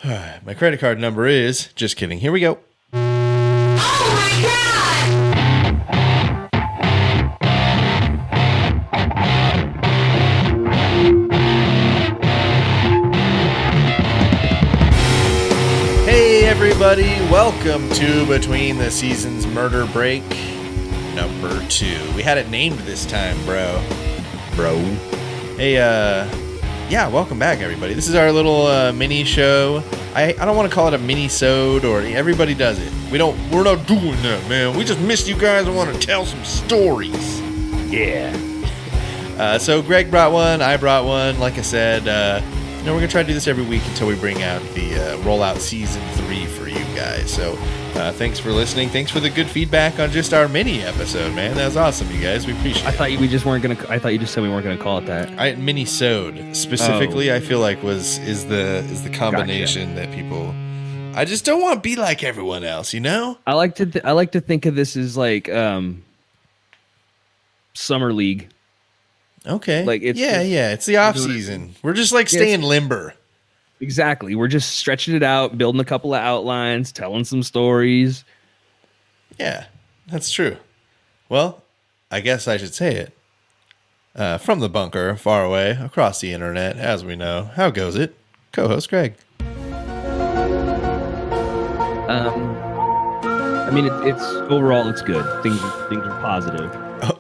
My credit card number is... Just kidding. Here we go. Oh my God! Hey everybody, welcome to Between the Seasons Murder Break number 2. We had it named this time, bro. Hey, yeah, welcome back everybody. This is our little mini show. I don't want to call it a mini-sode, or everybody does it. We're not doing that, man. We just missed you guys and want to tell some stories. Yeah. So Greg brought one, I brought one. Like I said, we're going to try to do this every week until we bring out the rollout season 3 for you guys. So thanks for listening. Thanks for the good feedback on just our mini episode, man. That was awesome, you guys. We appreciate it. I thought you just said we weren't gonna call it that. Mini-sode specifically, I feel like is the combination that people. I just don't want to be like everyone else, you know. I like to think of this as like summer league. Okay. Like it's it's the off season. We're just like staying limber. Exactly. We're just stretching it out, building a couple of outlines, telling some stories. Yeah, that's true. Well, I guess I should say it. From the bunker, far away, across the internet, as we know. How goes it? Co-host Greg. I mean, it's overall it's good. Things are positive.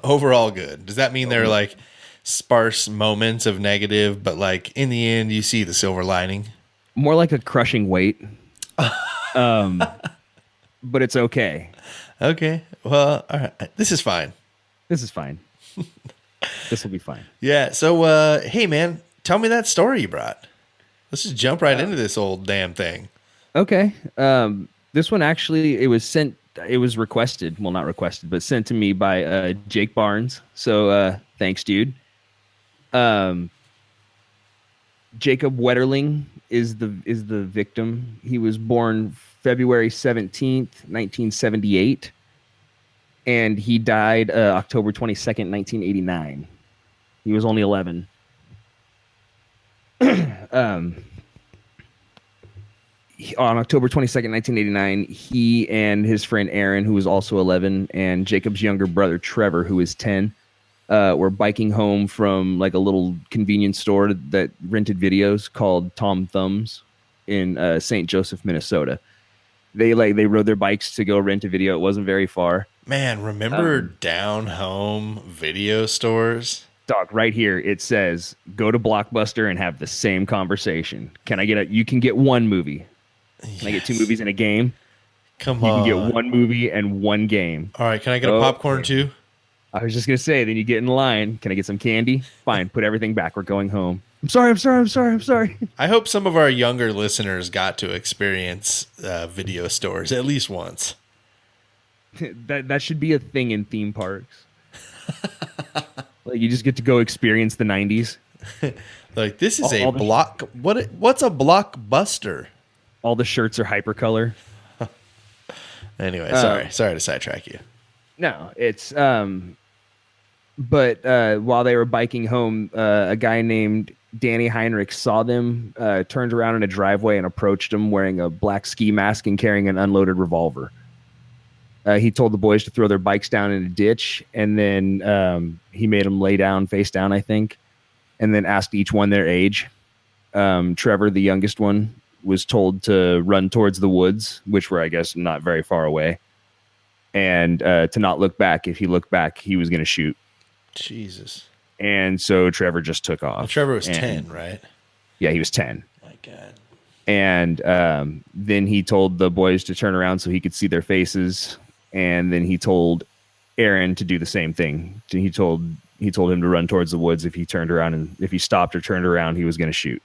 Overall good. Does that mean they're like sparse moments of negative, but like in the end you see the silver lining? More like a crushing weight. But it's okay. Okay. Well, all right. This is fine. This will be fine. Yeah. So, hey man, tell me that story you brought. Let's just jump right into this old damn thing. Okay. This one actually, it was requested. Well, not requested, but sent to me by Jake Barnes. So thanks, dude. Jacob Wetterling is the victim. He was born February 17th, 1978, and he died October 22nd, 1989. He was only 11. On October 22nd, 1989, he and his friend Aaron, who was also 11, and Jacob's younger brother Trevor, who was 10, were biking home from like a little convenience store that rented videos called Tom Thumbs in St. Joseph, Minnesota. They rode their bikes to go rent a video. It wasn't very far. Man, remember down home video stores? Dog, right here it says go to Blockbuster and have the same conversation. You can get one movie. Can I get 2 movies in a game? Come on. You can get 1 movie and 1 game. All right, can I get a popcorn too? I was just going to say, then you get in line. Can I get some candy? Fine, put everything back. We're going home. I'm sorry. I hope some of our younger listeners got to experience video stores at least once. That should be a thing in theme parks. Like you just get to go experience the 90s. Like this is what's a blockbuster? All the shirts are hypercolor. Anyway, sorry to sidetrack you. No, it's but while they were biking home, a guy named Danny Heinrich saw them, turned around in a driveway and approached them wearing a black ski mask and carrying an unloaded revolver. He told the boys to throw their bikes down in a ditch, and then he made them lay down, face down, I think, and then asked each one their age. Trevor, the youngest one, was told to run towards the woods, which were, I guess, not very far away, and to not look back. If he looked back, he was going to shoot. Jesus. And so Trevor just took off. Well, Trevor was 10, right? Yeah, he was 10. My God. And then he told the boys to turn around so he could see their faces. And then he told Aaron to do the same thing. He told him to run towards the woods. If he turned around and if he stopped or turned around, he was going to shoot.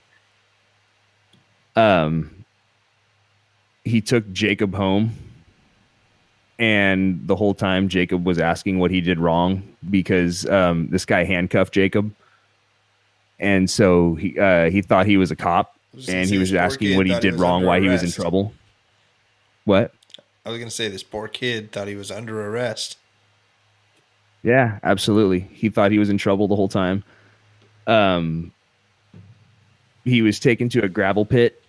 He took Jacob home, and the whole time Jacob was asking what he did wrong because this guy handcuffed Jacob, and so he thought he was a cop, and he was asking what he did wrong, why he was in trouble. What? I was going to say this poor kid thought he was under arrest. Yeah, absolutely. He thought he was in trouble the whole time. He was taken to a gravel pit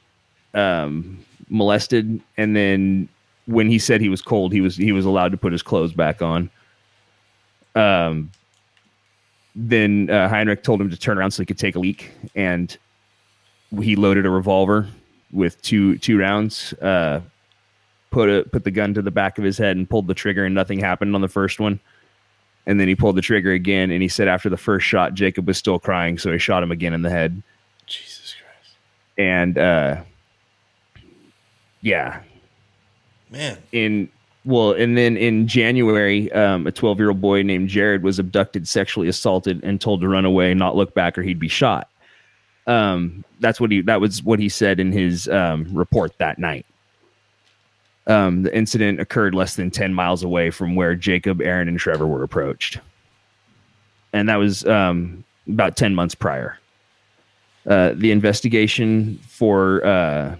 molested, and then when he said he was cold, he was allowed to put his clothes back on. Then Heinrich told him to turn around so he could take a leak, and he loaded a revolver with two rounds. Put the gun to the back of his head and pulled the trigger, and nothing happened on the first one. And then he pulled the trigger again, and he said after the first shot, Jacob was still crying, so he shot him again in the head. Jesus Christ. And yeah, man. And then in January, a 12-year-old boy named Jared was abducted, sexually assaulted, and told to run away, not look back, or he'd be shot. That was what he said in his report that night. The incident occurred less than 10 miles away from where Jacob, Aaron, and Trevor were approached. And that was about 10 months prior. The investigation for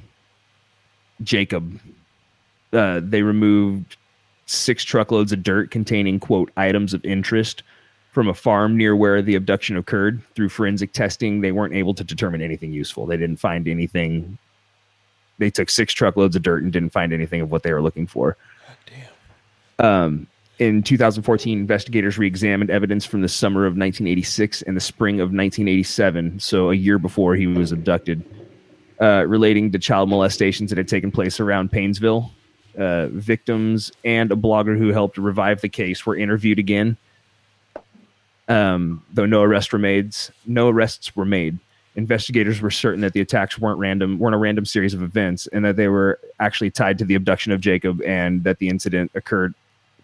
Jacob, they removed 6 truckloads of dirt containing, quote, items of interest from a farm near where the abduction occurred. Through forensic testing, they weren't able to determine anything useful. They didn't find anything. They took 6 truckloads of dirt and didn't find anything of what they were looking for. God damn. In 2014, investigators re-examined evidence from the summer of 1986 and the spring of 1987, so a year before he was abducted, relating to child molestations that had taken place around Paynesville. Victims and a blogger who helped revive the case were interviewed again, though no arrests were made. Investigators were certain that the attacks weren't a random series of events, and that they were actually tied to the abduction of Jacob, and that the incident occurred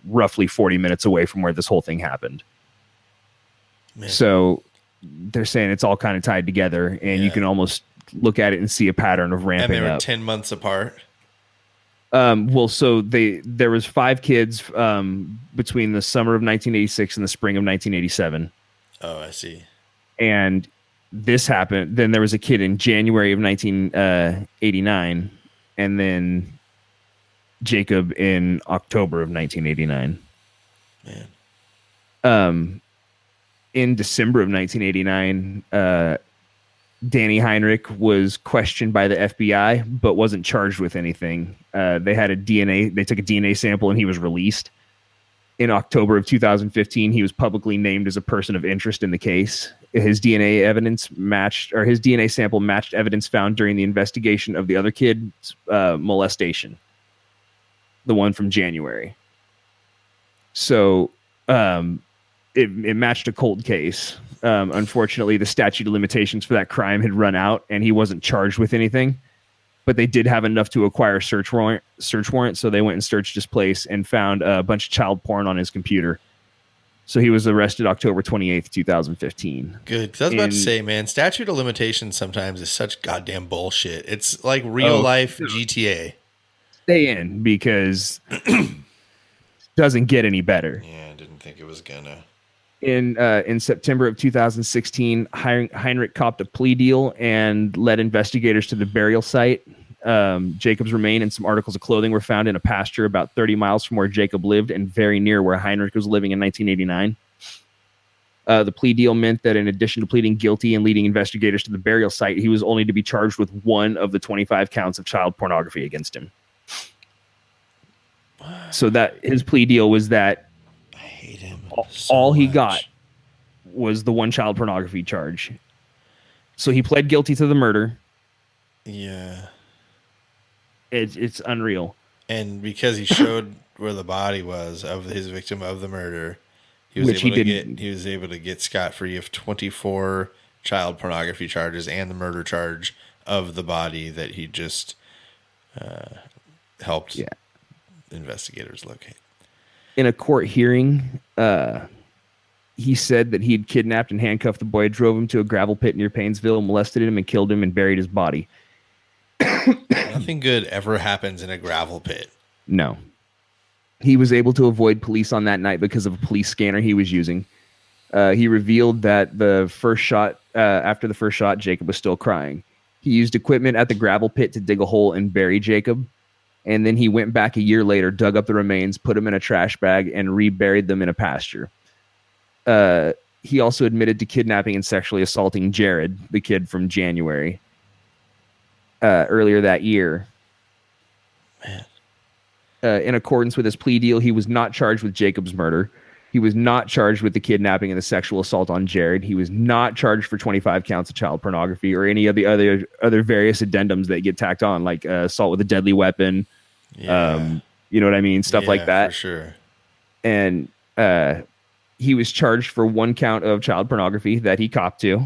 roughly 40 minutes away from where this whole thing happened. Man. So they're saying it's all kind of tied together, and you can almost look at it and see a pattern of ramping up. And they were 10 months apart. So there was 5 kids between the summer of 1986 and the spring of 1987. Oh, I see. And this happened. Then there was a kid in January of 1989, and then Jacob in October of 1989. Man. In December of 1989, Danny Heinrich was questioned by the FBI, but wasn't charged with anything. They took a DNA sample, and he was released. In October of 2015, he was publicly named as a person of interest in the case. His DNA sample matched evidence found during the investigation of the other kid's molestation, the one from January. So it matched a cold case. Unfortunately, the statute of limitations for that crime had run out, and he wasn't charged with anything. But they did have enough to acquire a search warrant, so they went and searched his place and found a bunch of child porn on his computer. So he was arrested October 28th, 2015. Good. 'Cause I was about to say, man, statute of limitations sometimes is such goddamn bullshit. It's like real life GTA. Stay in, because it doesn't get any better. Yeah, I didn't think it was gonna. In September of 2016, Heinrich copped a plea deal and led investigators to the burial site. Jacob's remains and some articles of clothing were found in a pasture about 30 miles from where Jacob lived and very near where Heinrich was living in 1989. The plea deal meant that in addition to pleading guilty and leading investigators to the burial site, he was only to be charged with one of the 25 counts of child pornography against him. So that his plea deal was that I hate him. All he got was the one child pornography charge. So he pled guilty to the murder. Yeah. It's unreal. And because he showed where the body was of his victim of the murder, he was able to get scot-free of 24 child pornography charges and the murder charge of the body that he just helped investigators locate. In a court hearing, he said that he had kidnapped and handcuffed the boy, drove him to a gravel pit near Paynesville, molested him, and killed him and buried his body. Nothing good ever happens in a gravel pit. No. He was able to avoid police on that night because of a police scanner he was using. He revealed that after the first shot, Jacob was still crying. He used equipment at the gravel pit to dig a hole and bury Jacob. And then he went back a year later, dug up the remains, put them in a trash bag, and reburied them in a pasture. He also admitted to kidnapping and sexually assaulting Jared, the kid from January. earlier that year. Man. In accordance with his plea deal, he was not charged with Jacob's murder. He was not charged with the kidnapping and the sexual assault on Jared. He was not charged for 25 counts of child pornography or any of the other various addendums that get tacked on, like assault with a deadly weapon. Yeah. You know what I mean? Stuff like that. For sure. And he was charged for 1 count of child pornography that he copped to,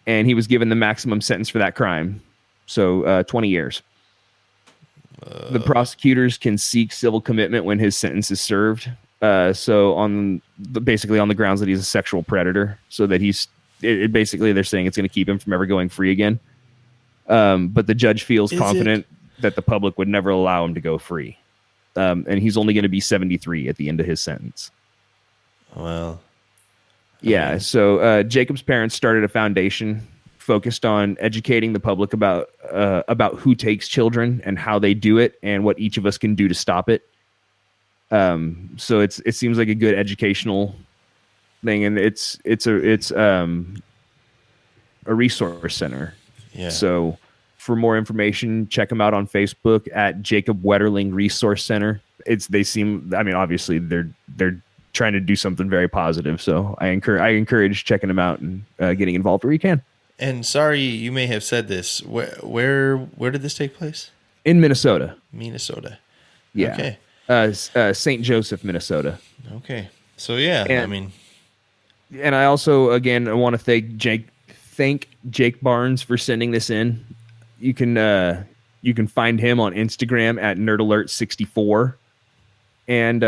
and he was given the maximum sentence for that crime. So 20 years. The prosecutors can seek civil commitment when his sentence is served. So basically on the grounds that he's a sexual predator, so that basically they're saying it's going to keep him from ever going free again. But the judge feels confident that the public would never allow him to go free. And he's only going to be 73 at the end of his sentence. Well, yeah. So Jacob's parents started a foundation focused on educating the public about who takes children and how they do it and what each of us can do to stop it. So it seems like a good educational thing, and it's a resource center. yeah. So for more information, check them out on Facebook at Jacob Wetterling Resource Center. Obviously they're trying to do something very positive. So I encourage checking them out and getting involved where you can. And sorry, you may have said this. Where did this take place? In Minnesota. Minnesota. Yeah. Okay. St. Joseph, Minnesota. Okay. So yeah, And I also again I want to thank Jake Barnes for sending this in. You can find him on Instagram at NerdAlert64. And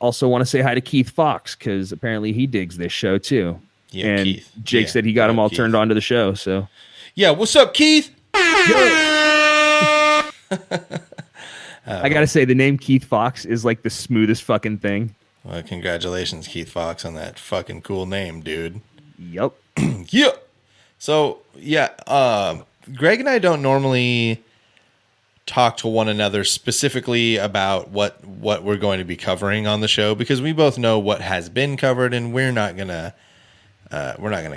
also want to say hi to Keith Fox, because apparently he digs this show too. Yeah, and Keith. Jake said he got him all turned on to the show. So yeah, what's up, Keith? I gotta say, the name Keith Fox is like the smoothest fucking thing. Well, congratulations, Keith Fox, on that fucking cool name, dude. Yep. Yeah. So yeah, Greg and I don't normally talk to one another specifically about what we're going to be covering on the show, because we both know what has been covered, and we're not gonna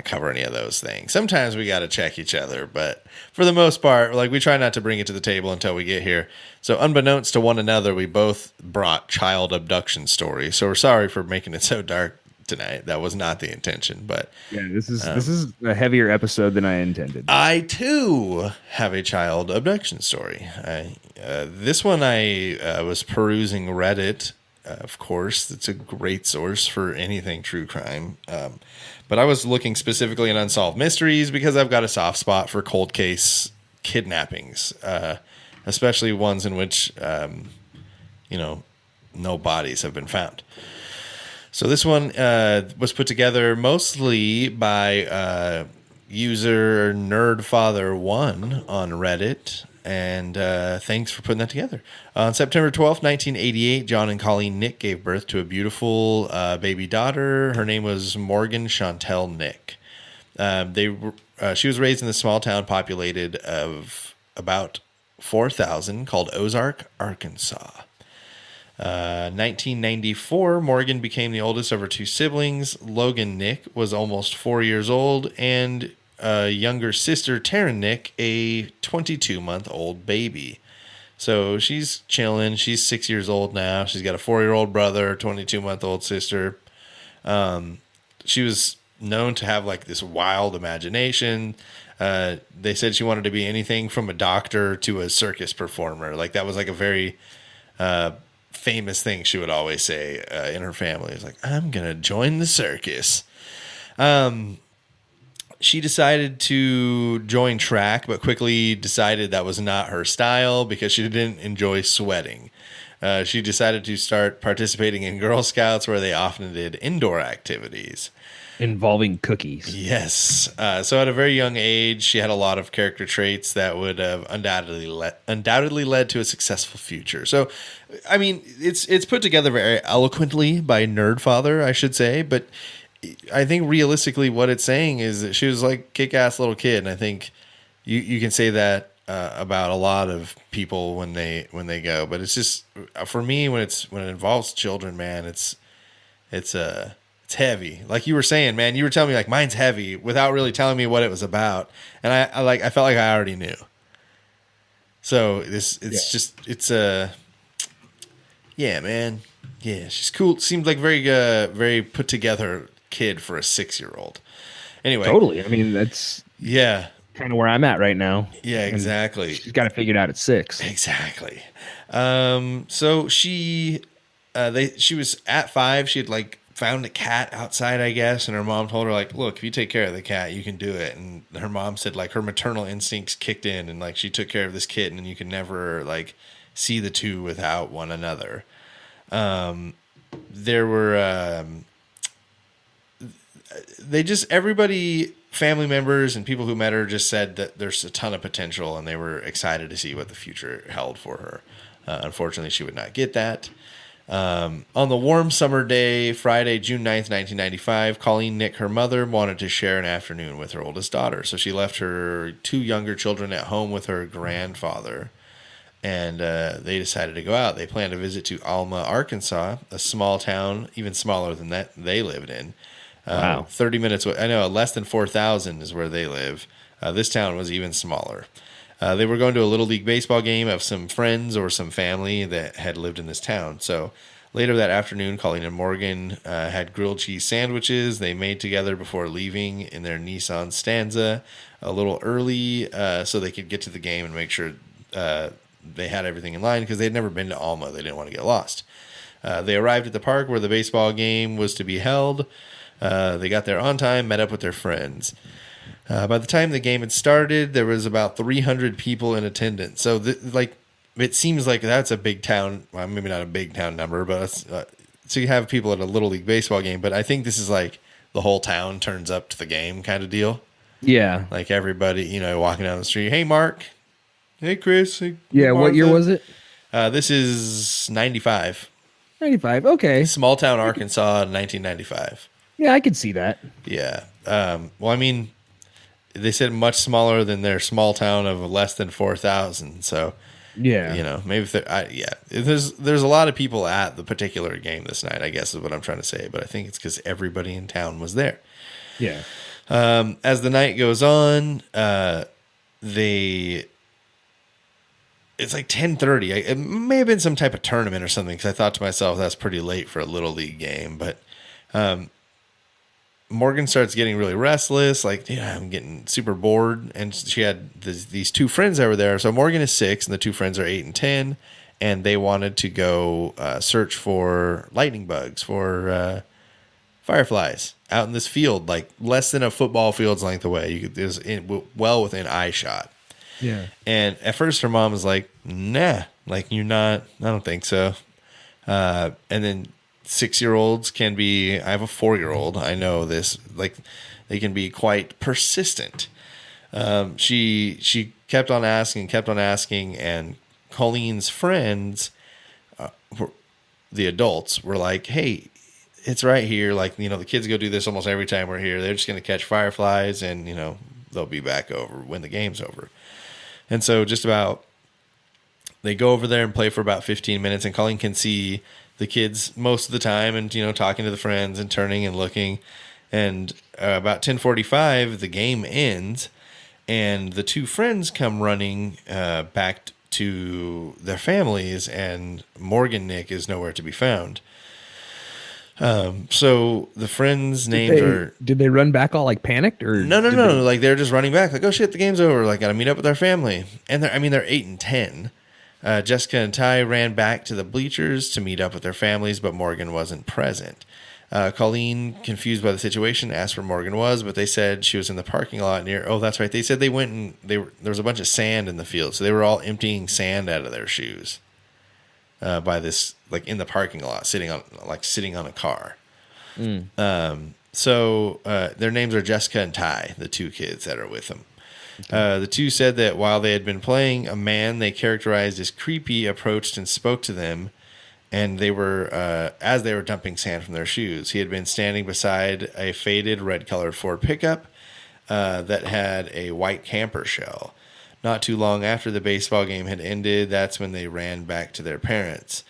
cover any of those things. Sometimes we got to check each other, but for the most part, like, we try not to bring it to the table until we get here. So unbeknownst to one another, we both brought child abduction stories. So we're sorry for making it so dark tonight. That was not the intention, but yeah, this is a heavier episode than I intended. I too have a child abduction story. This one I was perusing Reddit. Of course, it's a great source for anything true crime. But I was looking specifically at unsolved mysteries because I've got a soft spot for cold case kidnappings, especially ones in which, no bodies have been found. So this one was put together mostly by user NerdFather1 on Reddit. And thanks for putting that together. On September 12th, 1988, John and Colleen Nick gave birth to a beautiful baby daughter. Her name was Morgan Chantel Nick. She was raised in the small town populated of about 4,000 called Ozark, Arkansas. 1994, Morgan became the oldest of her 2 siblings. Logan Nick was almost 4 years old, and younger sister, Taryn Nick, a 22-month-old baby. So she's chilling. She's 6 years old now. She's got a 4-year-old brother, 22-month-old sister. She was known to have like this wild imagination. They said she wanted to be anything from a doctor to a circus performer. Like, that was like a very famous thing she would always say in her family. It's like, I'm going to join the circus. She decided to join track, but quickly decided that was not her style because she didn't enjoy sweating. She decided to start participating in Girl Scouts, where they often did indoor activities. Involving cookies. Yes. So at a very young age, she had a lot of character traits that would have undoubtedly led to a successful future. So, I mean, it's put together very eloquently by Nerdfather, I should say, but I think realistically what it's saying is that she was like a kick-ass little kid, and I think you can say that about a lot of people when they go. But it's just, for me, when it involves children, man, it's heavy. Like you were saying, man, you were telling me like mine's heavy without really telling me what it was about, and I felt like I already knew. So it's a yeah, man. Yeah, she's cool. Seems like very put together kid for a 6-year-old. Anyway, Totally. I mean, that's yeah, kind of where I'm at right now. yeah, And exactly. she's got it figured out at 6. Exactly. So she was at 5. She had like found a cat outside, I guess, and her mom told her like, "Look, if you take care of the cat, you can do it." And her mom said like her maternal instincts kicked in, and like she took care of this kitten, and you can never like see the two without one another. There were everybody, family members and people who met her just said that there's a ton of potential and they were excited to see what the future held for her. Unfortunately, she would not get that. On the warm summer day, Friday, June 9th, 1995, Colleen Nick, her mother, wanted to share an afternoon with her oldest daughter. So she left her 2 younger children at home with her grandfather. And they decided to go out. They planned a visit to Alma, Arkansas, a small town, even smaller than that they lived in. Wow. 30 minutes. I know less than 4,000 is where they live. This town was even smaller. They were going to a Little League baseball game of some friends or some family that had lived in this town. So later that afternoon, Colleen and Morgan had grilled cheese sandwiches they made together before leaving in their Nissan Stanza a little early so they could get to the game and make sure they had everything in line because they'd never been to Alma. They didn't want to get lost. They arrived at the park where the baseball game was to be held. They got there on time, met up with their friends. By the time the game had started, there was about 300 people in attendance. So, it seems like that's a big town. Well, maybe not a big town number, but so you have people at a Little League baseball game. But I think this is like the whole town turns up to the game kind of deal. Yeah. Like everybody, walking down the street. Hey, Mark. Hey, Chris. Hey, Yeah. Martha. What year was it? This is 95. 95. Okay. Small town Arkansas, 1995. Yeah, I could see that. Yeah. Well, I mean, they said much smaller than their small town of less than 4,000. So, Yeah. maybe there's a lot of people at the particular game this night, I guess is what I'm trying to say. But I think it's because everybody in town was there. Yeah. As the night goes on, it's like 10:30. It may have been some type of tournament or something because I thought to myself that's pretty late for a Little League game. But Morgan starts getting really restless. Like, I'm getting super bored. And she had these 2 friends that were there. So Morgan is 6 and the 2 friends are 8 and 10. And they wanted to go search for lightning bugs, for fireflies out in this field, like less than a football field's length away. It was well within eye shot. Yeah. And at first her mom was like, nah, like you're not, I don't think so. And then 6-year-olds can be, I have a 4-year-old. I know this, like they can be quite persistent. She kept on asking. And Colleen's friends, the adults were like, hey, it's right here. Like, the kids go do this almost every time we're here. They're just going to catch fireflies and, they'll be back over when the game's over. And so they go over there and play for about 15 minutes and Colleen can see the kids most of the time and, talking to the friends and turning and looking. And about 10:45, the game ends and the 2 friends come running back to their families and Morgan Nick is nowhere to be found. So the friends named Did they run back all like panicked or no. Like they're just running back. Like, oh shit, the game's over. Like, gotta meet up with our family. And they're 8 and 10. Jessica and Ty ran back to the bleachers to meet up with their families, but Morgan wasn't present. Colleen, confused by the situation, asked where Morgan was, but they said she was in the parking lot near. Oh, that's right. They said they went and there was a bunch of sand in the field, so they were all emptying sand out of their shoes. By this, like in the parking lot, sitting on a car. So their names are Jessica and Ty, the 2 kids that are with them. Okay. The 2 said that while they had been playing, a man they characterized as creepy approached and spoke to them, and they were as they were dumping sand from their shoes. He had been standing beside a faded red-colored Ford pickup that had a white camper shell. Not too long after the baseball game had ended, that's when they ran back to their parents.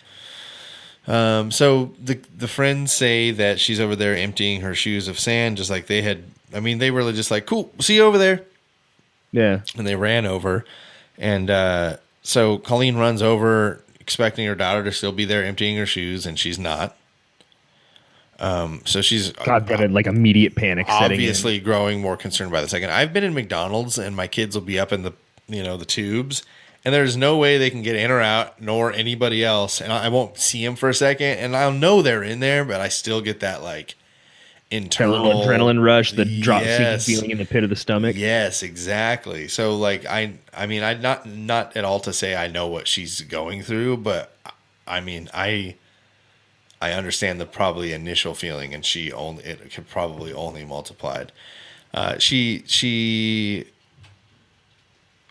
So the friends say that she's over there emptying her shoes of sand, just like they had. I mean, they were just like, cool, see you over there. Yeah. And they ran over. And So Colleen runs over, expecting her daughter to still be there emptying her shoes, and she's not. So she's God, got a, like immediate panic setting in. obviously growing more concerned by the second. I've been in McDonald's, and my kids will be up in the the tubes, and there's no way they can get in or out, nor anybody else. And I won't see them for a second, and I'll know they're in there, but I still get that like internal That little adrenaline rush, the drop Yes. sinking feeling in the pit of the stomach. Yes, exactly. So like I mean, I not at all to say I know what she's going through, but I mean, I understand the probably initial feeling, and it could probably only multiplied. She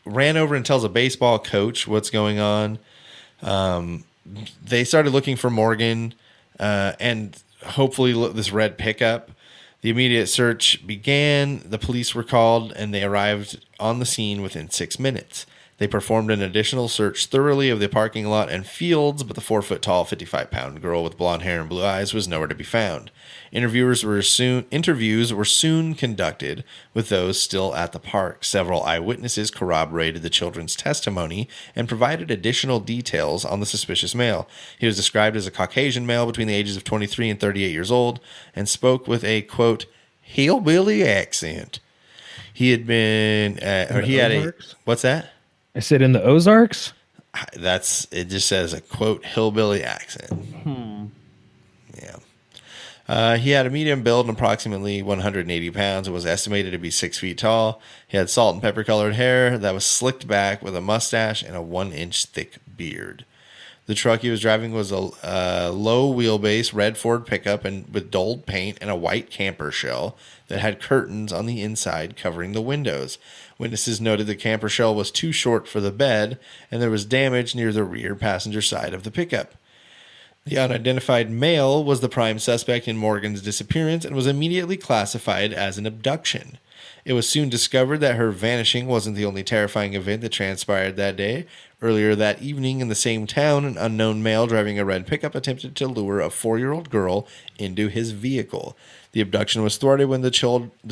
ran over and tells a baseball coach what's going on. They started looking for Morgan, and hopefully this red pickup. The immediate search began. The police were called, and they arrived on the scene within 6 minutes. They performed an additional search thoroughly of the parking lot and fields, but the 4-foot-tall, 55-pound girl with blonde hair and blue eyes was nowhere to be found. Interviews were soon conducted with those still at the park. Several eyewitnesses corroborated the children's testimony and provided additional details on the suspicious male. He was described as a Caucasian male between the ages of 23 and 38 years old and spoke with a, quote, hillbilly accent. He had been, what's that? I said in the Ozarks? It just says a, quote, hillbilly accent. Yeah. He had a medium build and approximately 180 pounds and was estimated to be 6 feet tall. He had salt and pepper colored hair that was slicked back with a mustache and a 1-inch thick beard. The truck he was driving was a low wheelbase red Ford pickup and with dulled paint and a white camper shell that had curtains on the inside covering the windows. Witnesses noted the camper shell was too short for the bed, and there was damage near the rear passenger side of the pickup. The unidentified male was the prime suspect in Morgan's disappearance and was immediately classified as an abduction. It was soon discovered that her vanishing wasn't the only terrifying event that transpired that day. Earlier that evening in the same town, an unknown male driving a red pickup attempted to lure a 4-year-old girl into his vehicle. The abduction was thwarted when the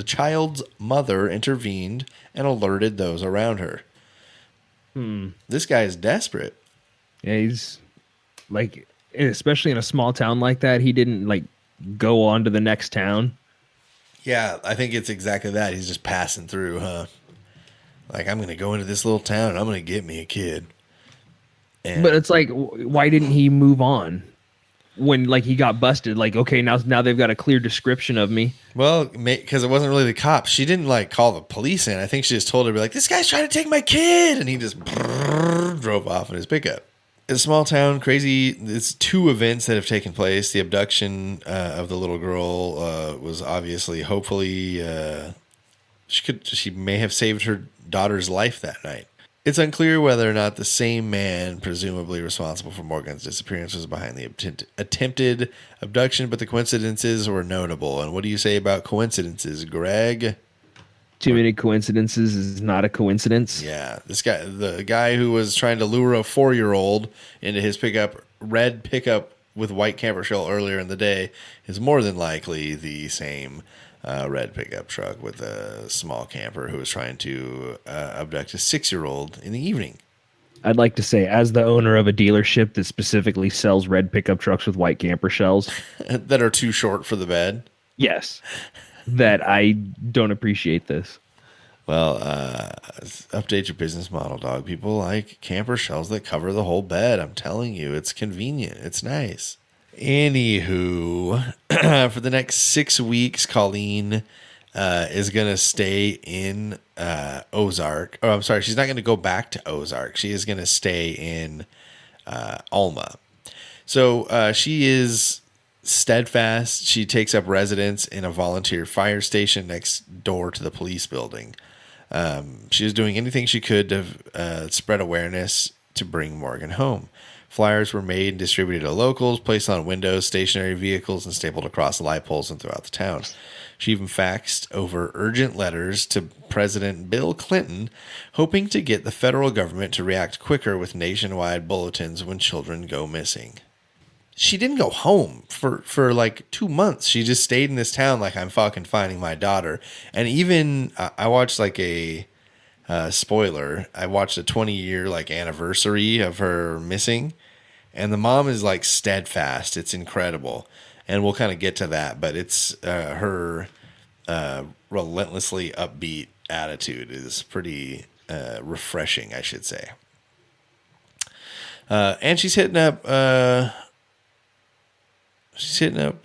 child's mother intervened and alerted those around her. This guy is desperate. Yeah, he's like, especially in a small town like that, he didn't like go on to the next town. Yeah, I think it's exactly that. He's just passing through, huh? Like, I'm going to go into this little town and I'm going to get me a kid. But it's like, why didn't he move on when like he got busted? Like, okay, now they've got a clear description of me. Well, because it wasn't really the cops. She didn't like call the police in. I think she just told her, be like, this guy's trying to take my kid. And he just drove off in his pickup. It's a small town, crazy. It's 2 events that have taken place. The abduction of the little girl was obviously, hopefully, she may have saved her daughter's life that night. It's unclear whether or not the same man, presumably responsible for Morgan's disappearance, was behind the attempted abduction, but the coincidences were notable. And what do you say about coincidences, Greg? Too many coincidences is not a coincidence. Yeah, the guy who was trying to lure a 4-year-old into his red pickup with white camper shell earlier in the day, is more than likely the same red pickup truck with a small camper who was trying to abduct a 6-year-old in the evening. I'd like to say, as the owner of a dealership that specifically sells red pickup trucks with white camper shells that are too short for the bed. Yes. That I don't appreciate this. Well, update your business model, dog. People like camper shells that cover the whole bed. I'm telling you, it's convenient. It's nice. Anywho, for the next 6 weeks, Colleen is going to stay in Ozark. Oh, I'm sorry. She's not going to go back to Ozark. She is going to stay in Alma. So she is steadfast. She takes up residence in a volunteer fire station next door to the police building. She was doing anything she could to spread awareness to bring Morgan home. Flyers were made and distributed to locals, placed on windows, stationary vehicles, and stapled across light poles and throughout the town. She even faxed over urgent letters to President Bill Clinton, hoping to get the federal government to react quicker with nationwide bulletins when children go missing. She didn't go home for like 2 months. She just stayed in this town like, I'm fucking finding my daughter. And even I watched like a Spoiler, I watched a 20-year like anniversary of her missing, and the mom is like steadfast. It's incredible. And we'll kind of get to that, but it's her relentlessly upbeat attitude is pretty refreshing, I should say. And she's hitting up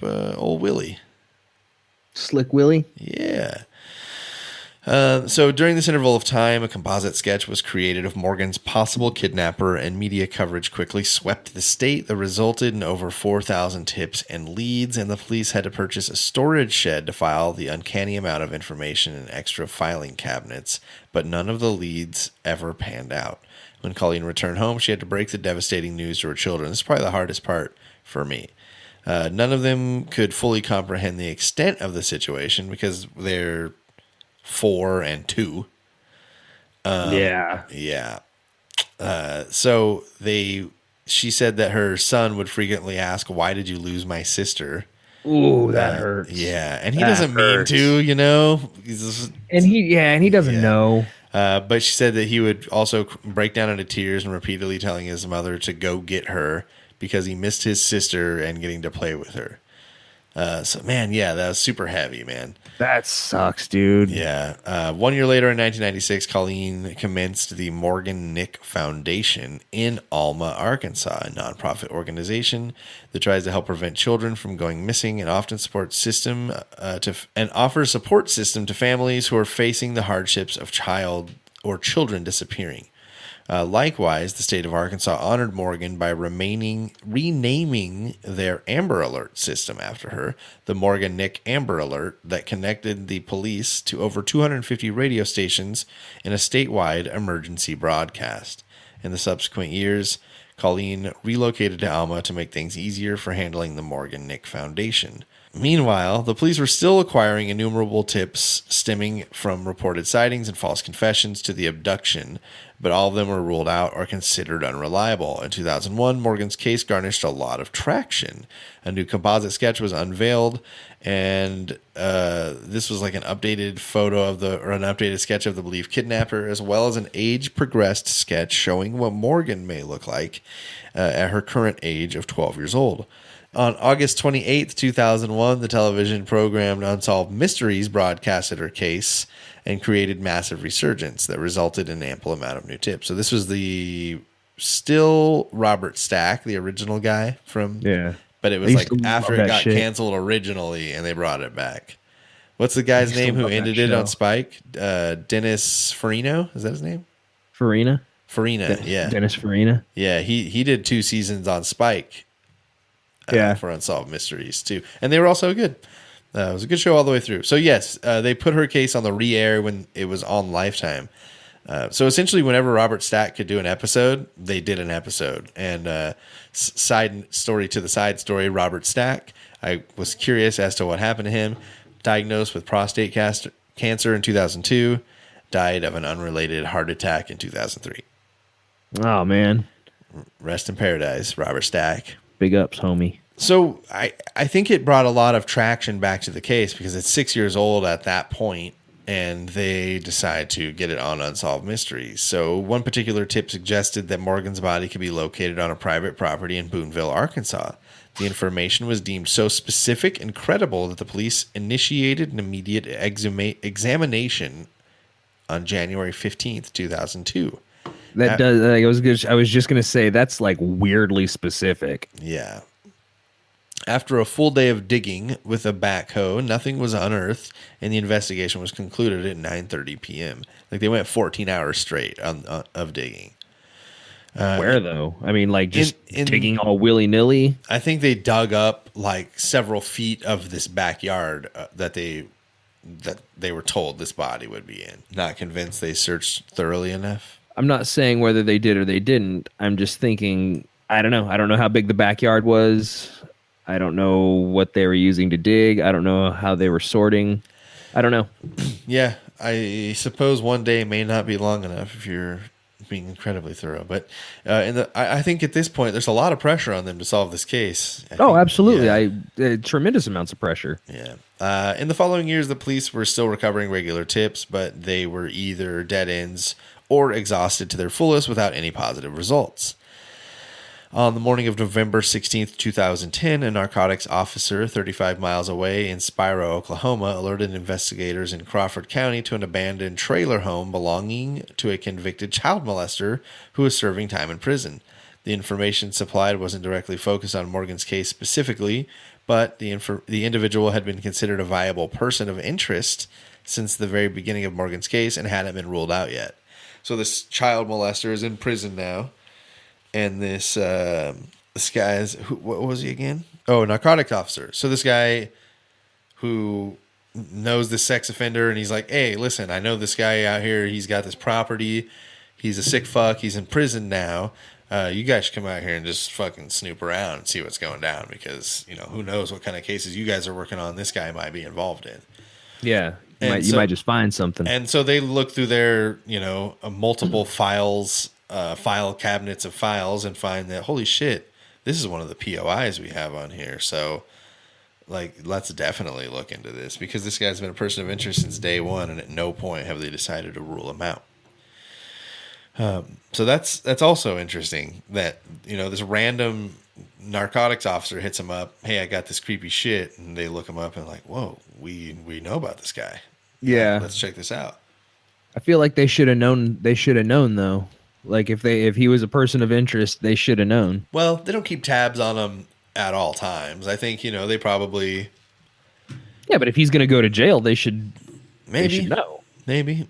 old Willie. Slick Willie. Yeah. So during this interval of time, a composite sketch was created of Morgan's possible kidnapper, and media coverage quickly swept the state that resulted in over 4,000 tips and leads, and the police had to purchase a storage shed to file the uncanny amount of information in extra filing cabinets, but none of the leads ever panned out. When Colleen returned home, she had to break the devastating news to her children. This is probably the hardest part for me. None of them could fully comprehend the extent of the situation because they're 4 and 2. Yeah. So she said that her son would frequently ask, "Why did you lose my sister?" Ooh, that hurts. Yeah, and he That doesn't hurts. mean to, you know. And he doesn't know. But she said that he would also break down into tears and repeatedly telling his mother to go get her because he missed his sister and getting to play with her. So, man, yeah, that was super heavy, man. That sucks, dude. Yeah. 1 year later, in 1996, Colleen commenced the Morgan Nick Foundation in Alma, Arkansas, a nonprofit organization that tries to help prevent children from going missing and often offers support system to families who are facing the hardships of child or children disappearing. Likewise, the state of Arkansas honored Morgan by renaming their Amber Alert system after her, the Morgan Nick Amber Alert, that connected the police to over 250 radio stations in a statewide emergency broadcast. In the subsequent years, Colleen relocated to Alma to make things easier for handling the Morgan Nick Foundation. Meanwhile, the police were still acquiring innumerable tips stemming from reported sightings and false confessions to the abduction, but all of them were ruled out or considered unreliable. In 2001, Morgan's case garnished a lot of traction. A new composite sketch was unveiled, and this was like an updated an updated sketch of the believed kidnapper, as well as an age-progressed sketch showing what Morgan may look like at her current age of 12 years old. On August 28th, 2001, the television program Unsolved Mysteries broadcasted her case and created massive resurgence that resulted in an ample amount of new tips. So this was still Robert Stack, the original guy from... Yeah. But it was like after it got canceled originally and they brought it back. What's the guy's name who ended it on Spike? Dennis Farina? Is that his name? Farina, yeah. Dennis Farina. Yeah, he did 2 seasons on Spike. For Unsolved Mysteries too, and they were also good. It was a good show all the way through. So yes, they put her case on the re-air when it was on Lifetime. So essentially, whenever Robert Stack could do an episode, they did an episode. And side story to the side story, Robert Stack. I was curious as to what happened to him. Diagnosed with prostate cancer in 2002, died of an unrelated heart attack in 2003. Oh man, rest in paradise, Robert Stack. Big ups, homie. So I think it brought a lot of traction back to the case because it's 6 years old at that point, and they decide to get it on Unsolved Mysteries. So one particular tip suggested that Morgan's body could be located on a private property in Boonville, Arkansas. The information was deemed so specific and credible that the police initiated an immediate examination on January 15th, 2002. That does. I was just gonna say that's like weirdly specific. Yeah. After a full day of digging with a backhoe, nothing was unearthed, and the investigation was concluded at 9:30 p.m. Like they went 14 hours straight of digging. Where though? I mean, like just digging all willy nilly. I think they dug up like several feet of this backyard that they were told this body would be in. Not convinced they searched thoroughly enough. I'm not saying whether they did or they didn't. I'm just thinking, I don't know. I don't know how big the backyard was. I don't know what they were using to dig. I don't know how they were sorting. I don't know. Yeah, I suppose one day may not be long enough if you're being incredibly thorough. But I think at this point, there's a lot of pressure on them to solve this case. I Oh, think, absolutely. yeah. Tremendous amounts of pressure. Yeah. In the following years, the police were still recovering regular tips, but they were either dead ends or exhausted to their fullest without any positive results. On the morning of November 16th, 2010, a narcotics officer 35 miles away in Spiro, Oklahoma, alerted investigators in Crawford County to an abandoned trailer home belonging to a convicted child molester who was serving time in prison. The information supplied wasn't directly focused on Morgan's case specifically, but the individual had been considered a viable person of interest since the very beginning of Morgan's case and hadn't been ruled out yet. So this child molester is in prison now. And this guy's, what was he again? Oh, narcotics officer. So this guy who knows this sex offender, and he's like, hey, listen, I know this guy out here. He's got this property. He's a sick fuck. He's in prison now. You guys should come out here and just fucking snoop around and see what's going down because, who knows what kind of cases you guys are working on this guy might be involved in. Yeah. You might just find something. And so they look through their, multiple file cabinets of files and find that, holy shit, this is one of the POIs we have on here. So, let's definitely look into this because this guy's been a person of interest since day one, and at no point have they decided to rule him out. So that's also interesting that, this random narcotics officer hits him up. Hey, I got this creepy shit. And they look him up and like, whoa, we know about this guy. Yeah. Let's check this out. I feel like they should have known. They should have known though. Like if he was a person of interest, they should have known. Well, they don't keep tabs on him at all times. I think, they probably. Yeah, but if he's going to go to jail, they should. Maybe they should know. Maybe.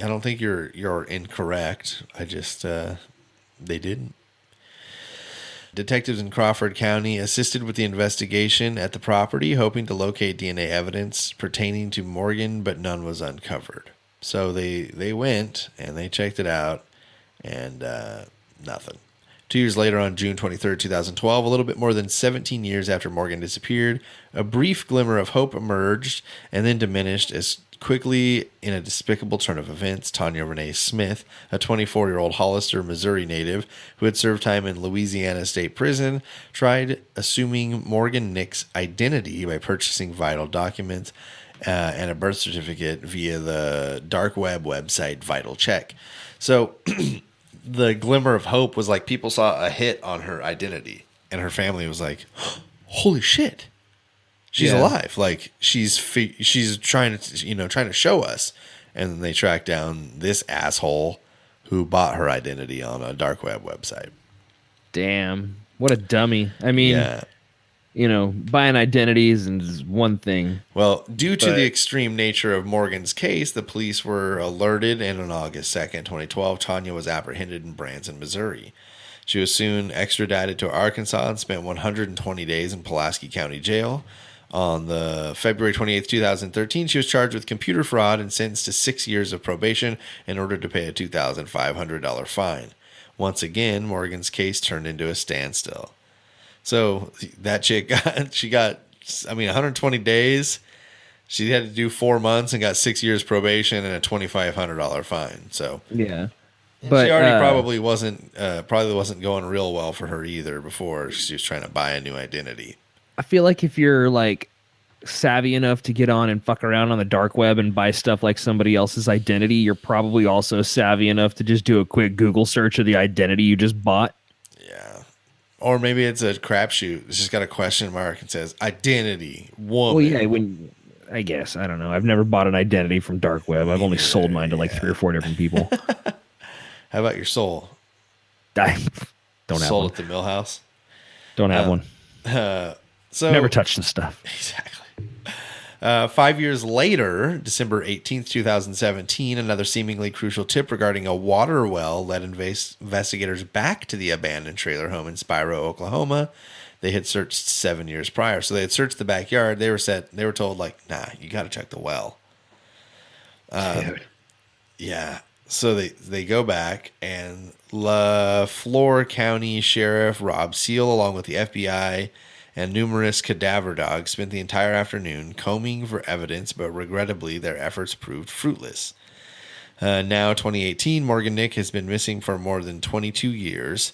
I don't think you're incorrect. I just they didn't. Detectives in Crawford County assisted with the investigation at the property, hoping to locate DNA evidence pertaining to Morgan, but none was uncovered. So they went and they checked it out, and nothing. 2 years later, on June 23rd, 2012, a little bit more than 17 years after Morgan disappeared, a brief glimmer of hope emerged and then diminished as quickly, in a despicable turn of events, Tanya Renee Smith, a 24-year-old Hollister, Missouri native who had served time in Louisiana State Prison, tried assuming Morgan Nick's identity by purchasing vital documents and a birth certificate via the dark web website Vital Check. So the glimmer of hope was like people saw a hit on her identity, and her family was like, holy shit. She's alive. Like she's trying to show us. And then they track down this asshole who bought her identity on a dark web website. Damn. What a dummy. I mean, buying identities is one thing. Well, due to the extreme nature of Morgan's case, the police were alerted, and on August 2nd, 2012, Tanya was apprehended in Branson, Missouri. She was soon extradited to Arkansas and spent 120 days in Pulaski County Jail. On the February 28th, 2013, she was charged with computer fraud and sentenced to 6 years of probation in order to pay a $2,500 fine. Once again, Morgan's case turned into a standstill. So that chick got 120 days. She had to do 4 months and got 6 years probation and a $2,500 fine. So yeah, but she already probably wasn't going real well for her either before she was trying to buy a new identity. I feel like if you're like savvy enough to get on and fuck around on the dark web and buy stuff like somebody else's identity, you're probably also savvy enough to just do a quick Google search of the identity you just bought. Yeah. Or maybe it's a crapshoot. It's just got a question mark and says identity woman. Well, yeah, I guess. I don't know. I've never bought an identity from dark web. I've only sold mine to like 3 or 4 different people. How about your soul? I don't have Sold one. at the mill house? Don't have one. So never touched the stuff. Exactly. 5 years later, December 18th, 2017, another seemingly crucial tip regarding a water well led investigators back to the abandoned trailer home in Spiro, Oklahoma. They had searched 7 years prior. So they had searched the backyard. They were told, like, nah, you got to check the well. Dude. Yeah. So they go back, and LaFleur County Sheriff Rob Seal, along with the FBI and numerous cadaver dogs, spent the entire afternoon combing for evidence, but regrettably their efforts proved fruitless. Now, 2018, Morgan Nick has been missing for more than 22 years.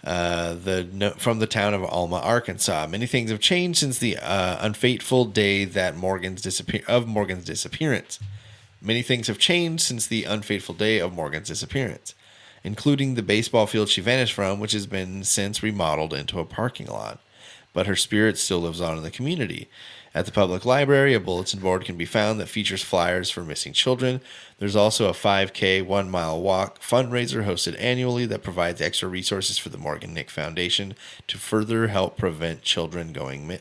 From the town of Alma, Arkansas. Many things have changed since the unfateful day that Morgan's disappearance. Many things have changed since the unfateful day of Morgan's disappearance, including the baseball field she vanished from, which has been since remodeled into a parking lot. But her spirit still lives on in the community. At the public library, a bulletin board can be found that features flyers for missing children. There's also a 5K 1 mile walk fundraiser hosted annually that provides extra resources for the Morgan Nick Foundation to further help prevent children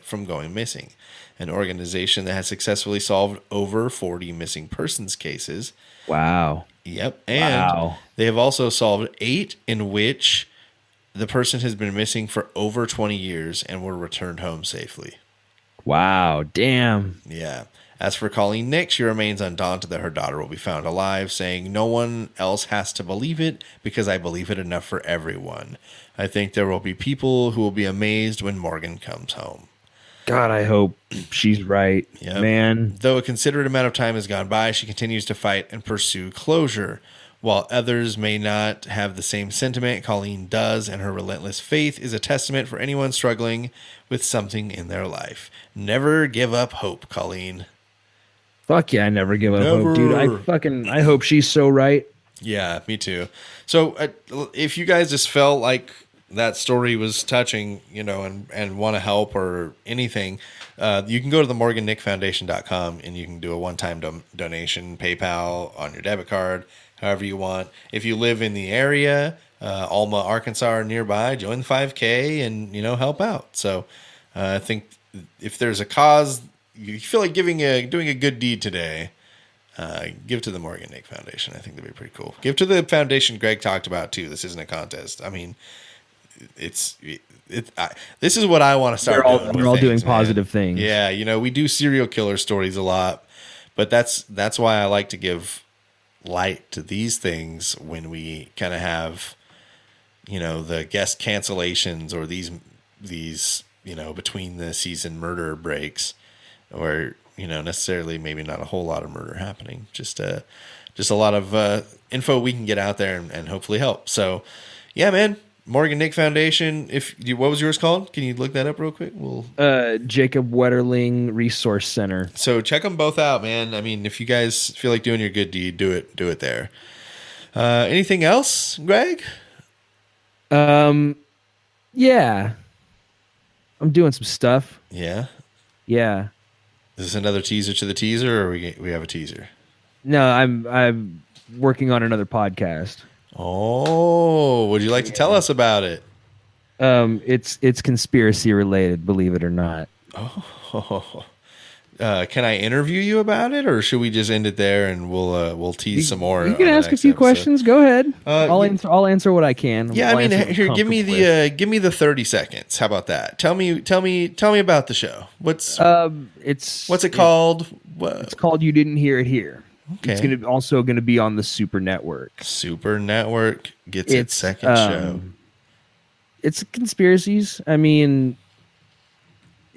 from going missing. An organization that has successfully solved over 40 missing persons cases. Wow. Yep. And they have also solved 8 in which the person has been missing for over 20 years and were returned home safely. Wow, damn. Yeah. As for Colleen Nick, she remains undaunted that her daughter will be found alive, saying, "No one else has to believe it because I believe it enough for everyone. I think there will be people who will be amazed when Morgan comes home." God, I hope she's right, man. Though a considerate amount of time has gone by, she continues to fight and pursue closure. While others may not have the same sentiment, Colleen does, and her relentless faith is a testament for anyone struggling with something in their life. Never give up hope, Colleen. Fuck yeah, I never give up hope, dude. I hope she's so right. Yeah, me too. So if you guys just felt like that story was touching, and want to help or anything, you can go to the morgannickfoundation.com and you can do a one-time donation, PayPal, on your debit card, however you want. If you live in the area, Alma, Arkansas, or nearby, join the 5K and, help out. So I think if there's a cause you feel like doing a good deed today, give to the Morgan Nick Foundation. I think that'd be pretty cool. Give to the foundation Greg talked about too. This isn't a contest. I mean, this is what I want to start doing. We're all doing positive things. Yeah, we do serial killer stories a lot, but that's why I like to give light to these things when we kind of have, the guest cancellations or these between the season murder breaks, or necessarily maybe not a whole lot of murder happening. Just a lot of info we can get out there and hopefully help. So, yeah, man. Morgan Nick Foundation. What was yours called? Can you look that up real quick? Jacob Wetterling Resource Center. So check them both out, man. I mean, if you guys feel like doing your good deed, do it there. Anything else, Greg? Yeah. I'm doing some stuff. Yeah. Yeah. Is this another teaser to the teaser, or we have a teaser? No, I'm working on another podcast. Oh, would you like to tell us about it? It's conspiracy related, believe it or not. Oh, can I interview you about it, or should we just end it there and we'll tease some more? You can ask a few questions. Go ahead. I'll answer what I can. Yeah, here, give me the 30 seconds. How about that? Tell me about the show. What's it called? It's called You Didn't Hear It Here. Okay. It's also going to be on the Super Network. Super Network gets its second show. It's conspiracies. I mean,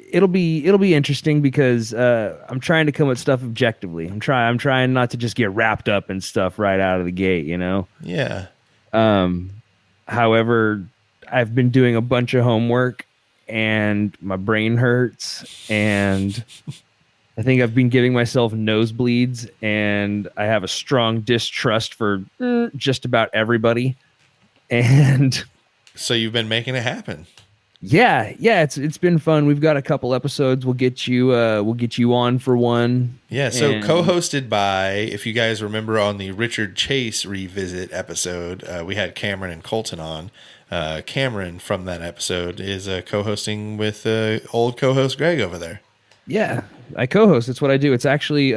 it'll be interesting because I'm trying to come at stuff objectively. I'm trying not to just get wrapped up in stuff right out of the gate, Yeah. However, I've been doing a bunch of homework and my brain hurts, and I think I've been giving myself nosebleeds, and I have a strong distrust for just about everybody. And so you've been making it happen. Yeah, it's been fun. We've got a couple episodes. We'll get you on for one. Yeah, so co-hosted by, if you guys remember on the Richard Chase revisit episode, we had Cameron and Colton on. Cameron from that episode is co-hosting with old co-host Greg over there. Yeah, I co-host. That's what I do. It's actually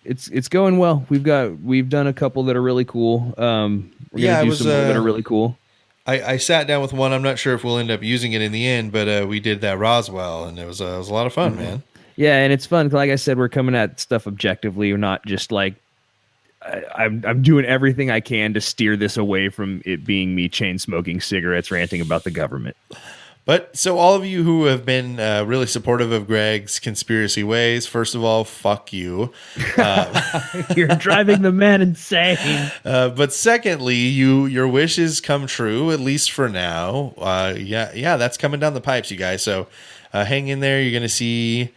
it's going well. We've done a couple that are really cool. We're gonna do some more that are really cool. I sat down with one. I'm not sure if we'll end up using it in the end, but we did that Roswell, and it was a lot of fun, man. Yeah, and it's fun. Like I said, we're coming at stuff objectively. We're not just like I'm doing everything I can to steer this away from it being me chain smoking cigarettes, ranting about the government. But so all of you who have been really supportive of Greg's conspiracy ways, first of all, fuck you. You're driving the man insane. But secondly, your wishes come true, at least for now. Yeah, that's coming down the pipes, you guys. So hang in there. You're going to see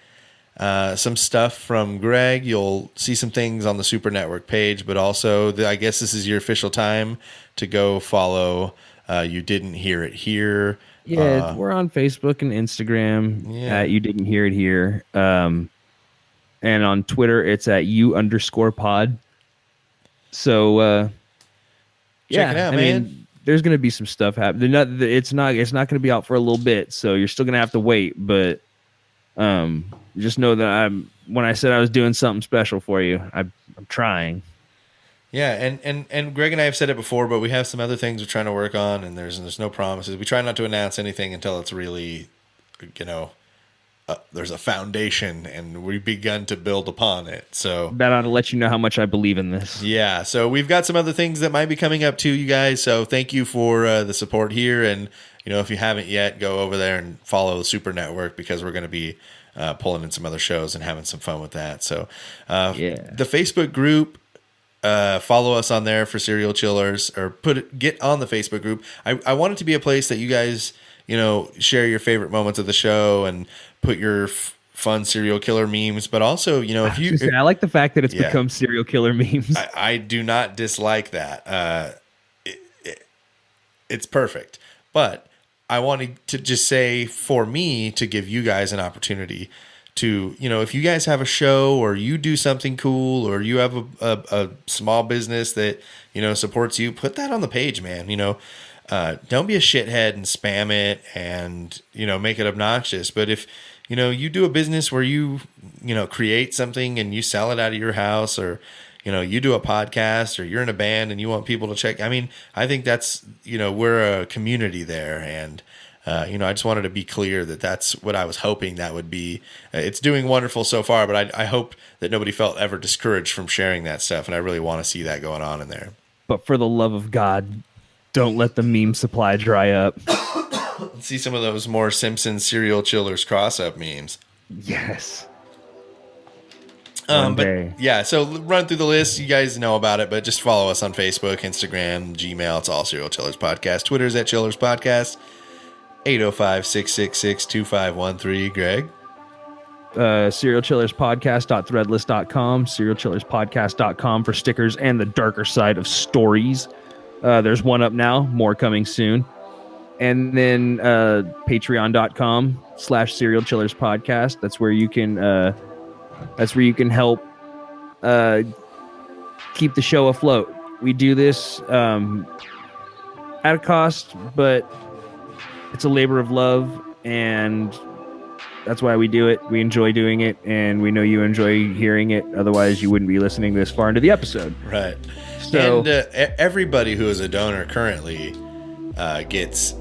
some stuff from Greg. You'll see some things on the Super Network page, but also I guess this is your official time to go follow You Didn't Hear It Here. Yeah, we're on Facebook and Instagram at You Didn't Hear It Here. And on Twitter, it's at @U_pod. So, check it out, I man. mean, there's going to be some stuff happening. It's not going to be out for a little bit, so you're still going to have to wait. But just know that when I said I was doing something special for you, I'm trying. Yeah, and Greg and I have said it before, but we have some other things we're trying to work on, and there's no promises. We try not to announce anything until it's really, there's a foundation, and we've begun to build upon it. So that ought to let you know how much I believe in this. Yeah, so we've got some other things that might be coming up too, you guys. So thank you for the support here, and if you haven't yet, go over there and follow the Super Network, because we're going to be pulling in some other shows and having some fun with that. So the Facebook group. Follow us on there for Serial Chillers, or get on the Facebook group. I want it to be a place that you guys, share your favorite moments of the show and put your fun serial killer memes. But also, I like the fact that it's become serial killer memes. I do not dislike that. It's perfect. But I wanted to just say, for me, to give you guys an opportunity to, if you guys have a show, or you do something cool, or you have a small business that, supports you, put that on the page, man. Don't be a shithead and spam it and, make it obnoxious. But if, you do a business where you, create something and you sell it out of your house, or, you do a podcast, or you're in a band and you want people to check. I mean, I think that's, we're a community there, and, I just wanted to be clear that that's what I was hoping that would be. It's doing wonderful so far, but I hope that nobody felt ever discouraged from sharing that stuff, and I really want to see that going on in there. But for the love of God, don't let the meme supply dry up. Let's see some of those more Simpsons Serial Chillers cross-up memes. Yes. So run through the list. You guys know about it, but just follow us on Facebook, Instagram, Gmail. It's all Serial Chillers Podcast. Twitter's at Chillers Podcast. 805-666-2513. Greg? serialchillerspodcast.threadless.com, serialchillerspodcast.com for stickers and the darker side of stories. There's one up now, more coming soon. And then patreon.com/serialchillerspodcast. That's where you can help keep the show afloat. We do this at a cost, but it's a labor of love, and that's why we do it. We enjoy doing it, and we know you enjoy hearing it. Otherwise, you wouldn't be listening this far into the episode. Right. So, and everybody who is a donor currently gets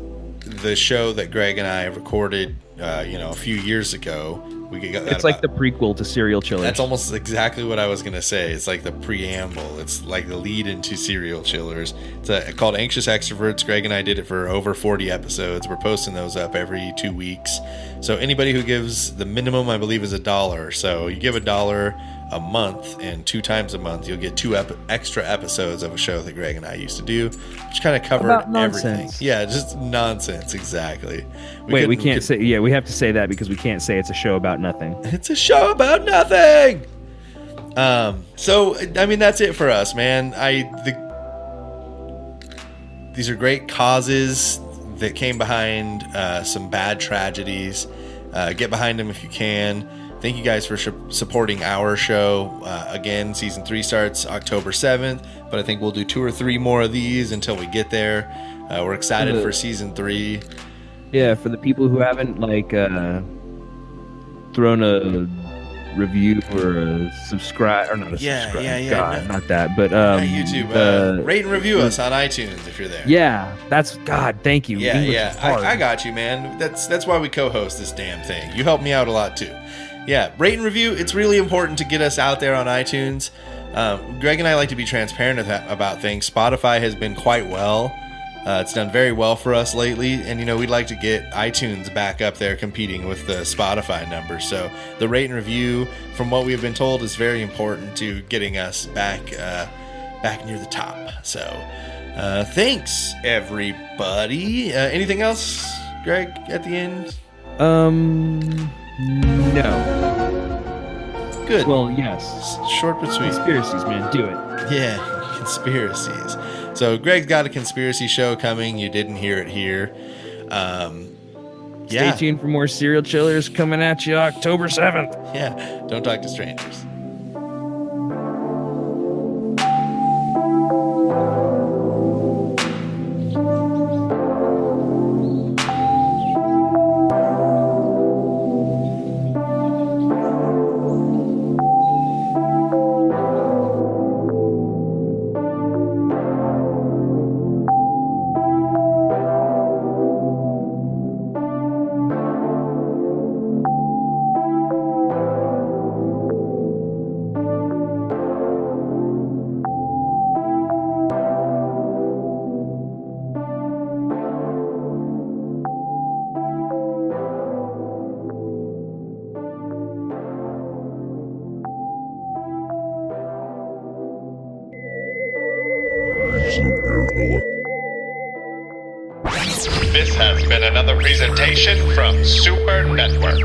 the show that Greg and I recorded, a few years ago. It's like the prequel to Serial Chillers. That's almost exactly what I was going to say. It's like the preamble. It's like the lead into Serial Chillers. It's called Anxious Extroverts. Greg and I did it for over 40 episodes. We're posting those up every 2 weeks. So anybody who gives, the minimum, I believe, is $1. So you give $1 a month, and 2 times a month, you'll get 2 extra episodes of a show that Greg and I used to do, which kind of covered everything. Yeah, just nonsense. Exactly. We can't say, we have to say that because we can't say it's a show about nothing. It's a show about nothing. So, I mean, that's it for us, man. These are great causes that came behind some bad tragedies. Get behind them if you can. Thank you guys for supporting our show. Again, season 3 starts October 7th, but I think we'll do 2 or 3 more of these until we get there. We're excited for season 3. Yeah, for the people who haven't thrown a review or a subscribe, or not a subscribe. God, not that, but YouTube. Rate and review us on iTunes if you're there. Yeah, that's God. Thank you. Yeah. I got you, man. That's why we co-host this damn thing. You help me out a lot too. Yeah, rate and review. It's really important to get us out there on iTunes. Greg and I like to be transparent about things. Spotify has been quite well It's done very well for us lately, and we'd like to get iTunes back up there competing with the Spotify numbers. So the rate and review, from what we've been told, is very important to getting us back near the top. So thanks, everybody. Anything else, Greg, at the end? No. Good. Well, yes. Short but sweet. Conspiracies, man. Do it. Yeah, conspiracies. So Greg's got a conspiracy show coming. You didn't hear it here. Stay tuned for more Serial Chillers coming at you October 7th. Yeah, don't talk to strangers. This has been another presentation from Super Network.